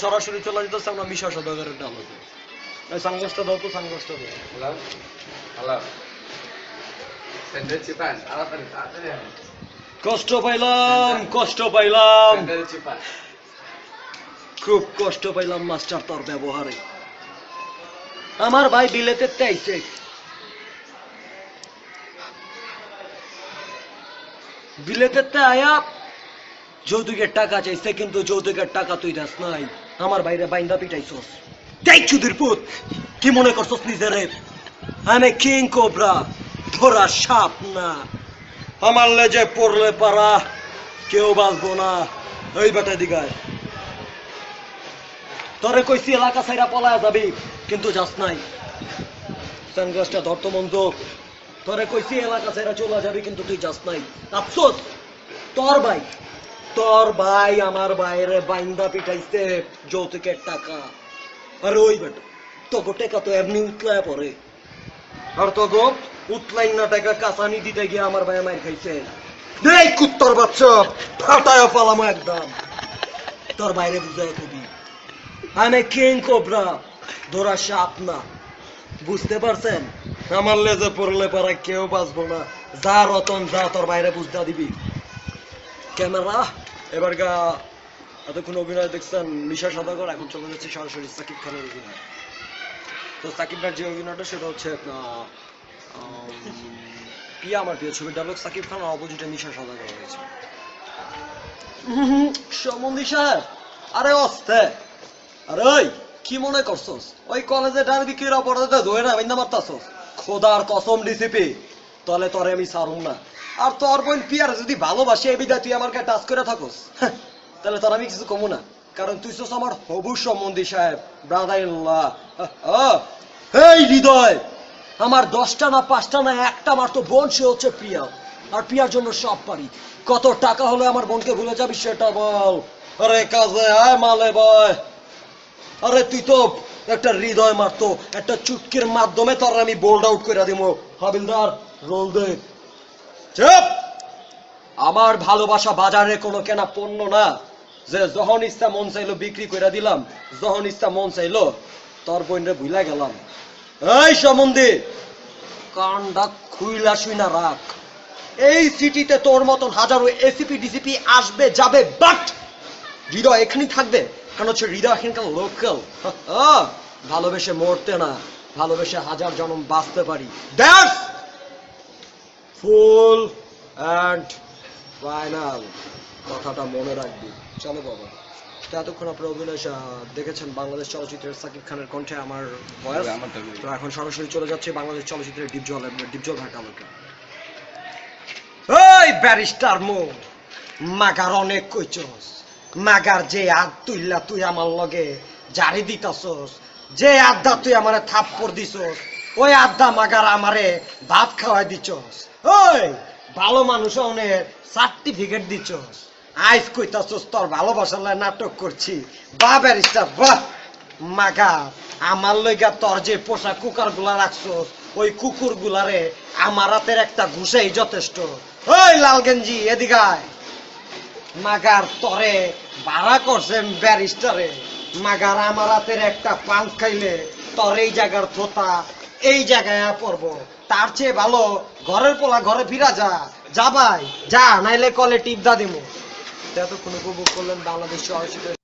সরাসরি চলে যেতেছে আমরা মিশা সদাগরের ডালতে। এই সানগ্লাসটা দাও তো, সানগ্লাসটা দাও। হ্যালো হ্যালো সেন্টার চিপান তাড়াতাড়ি তাড়াতাড়ি কষ্ট পাইলাম, কষ্ট পাইলাম, সেন্টার চিপান খুব কষ্ট পাইলাম মাস্টার তোর ব্যবহারে। আমার ভাই বিলেতে আইছে, বিলেতে আয়া যৌতুকের টাকা চাইছে, কিন্তু যৌতুকের টাকা তুই দাস নাই। আমার বাইরে বাইন্দা পিটাইছস। দেখ চুদির পুত, কি মনে করছস নিজেরে? আমি কিং কোবরা, ধরা সাপ না। আমার লেজে পড়লে পারা, কেউ বাঁচবো না। এই বেটা দিগায় তোরে কইছি এলাকা ছাইরা পলায়া যাবি, কিন্তু যাস নাই। সানগ্লাসটা ধরতো মন্দ। তোরে কইছি এলাকা ছাইরা চলে যাবি, কিন্তু তুই যাস নাই। আফসোস, তোর ভাই আমার বাইরে বাইন্দা পিটাইছে যৌতুকের টাকা। আর ওই বেটা তোকে টাকা তো এমনি উতলায় পড়ে, আর তোকে উতলাই না টাকা কাঁচানি দিতে গিয়ে আমার ভাই মার খাইছে। এই কুত্তর বাচ্চা, ফাটায় পালামো একদম। তোর বাইরে বুঝায় কবি আমি কিং কোবরা, ধরা সাপ না। বুঝতে পারছেন? আমার লেজে পড়লে পারা কেউ বাঁচবো না। যা রতন যা, তোর বাইরে বুঝতে দিবি। ক্যামেরা এবার গা। এতক্ষণ অভিনয় দেখছেন মিশা সদাগর, এখন চলে যাচ্ছে সরাসরি সাকিব খানের অভিনয়। তো সাকিব ভাইয়ের যে অভিনয়টা সেটা হচ্ছে পিয়া আমার প্রিয় ছবির ডায়লগ সাকিব খান, অপোজিটে মিশা সদাগর হয়েছে। সমন্ধি সাহেব, আরে অস্তে, আরে ওই কি মনে করছস ওই কলেজে ডান বিক্রির অপরাধে ধরে না বিন্দা মারতাছস? খোদার কসম ডিসিপি, তাহলে তোরে আমি ছাড়ুম না। আর তোর বোন পিয়ার যদি ভালোবাসি এই বিদায় তুই আমার টাচ করে থাকস, তাহলে তোর আমি কিছু কমু না। কারণ তুই ছোস আমার হবু সম্বন্ধী সাহেব, ব্রাদার ইন ল। এই হৃদয়, আমার 10টা না 5টা না একটা মাত্র বোন, সে হচ্ছে প্রিয়া। আর প্রিয়ার জন্য সব পারি। কত টাকা হলে আমার বোনকে ভুলে যাবি সেটা বল। আরে কাজে আয় মালে বয়। আরে তুই তো একটা হৃদয় মারতো, একটা চুটকির মাধ্যমে তোর আমি বোল্ড আউট করে দিব। হাবিলদার রোল দে। চুপ! আমার ভালোবাসা বাজারে কোনো কেনা পণ্য না, যে যখন ইচ্ছা মন চাইলো বিক্রি করে দিলাম, যখন ইচ্ছা মন চাইলো তোর বোনরে ভুলা গেলাম। এই সম্বন্ধে কানডা খুইলা শুইনা রাখ। এই সিটিতে তোর মতন হাজারো এসিপি ডিসিপি আসবে যাবে, বাট হৃদয় এখানেই থাকবে। কারণ হচ্ছে হৃদয় এখানকার লোকাল। ভালোবেসে মরতে না, ভালোবেসে হাজার জন্ম বাঁচতে পারি। That's full and final. কথাটা মনে রাখবি। চলো বাবা। তো এতক্ষণ আপনারা অভিনয় দেখেছেন বাংলাদেশ চলচ্চিত্রের সাকিব খানের কণ্ঠে আমার ভয়েস। তো এখন সরাসরি চলে যাচ্ছে বাংলাদেশ চলচ্চিত্রের ডিপজল ভাটালোকে। ওই ব্যারিস্টার মো মাগার অনেক কইছস, মাগার যে আদ তুইলা তুই আমার লগে জারি দিতাছস, যে আড্ডা তুই আমারে থাপ্পড় দিছস, ওই আড্ডা মাগার আমারে ভাত খাওয়াই দিছস। ওই ভালো মানুষ অনেক সার্টিফিকেট দিছস। আইস কইতাছস তোর ভালোবাসার লাই নাটক করছি। বা ব্যারিস্টার বাহ। মাগার আমার লইগা তোর যে পোষা কুকুর গুলা রাখছস, ওই কুকুর গুলারে আমার হাতের একটা ঘুষাই যথেষ্ট। ওই লাল গেঞ্জি এদিকায়। মাগার তরে ভাড়া করছেন ব্যারিস্টারে। মাগার আমার হাতের একটা পাঞ্চ খাইলে তোর এই জায়গার থোতা এই জায়গায় পড়বো। তার চেয়ে ভালো ঘরের পোলা ঘরে ফিরা যা। যা ভাই যা, নাইলে কলে টিপ দা দিমু। এতক্ষণ উপভোগ করলেন বাংলাদেশ চলচ্চিত্র।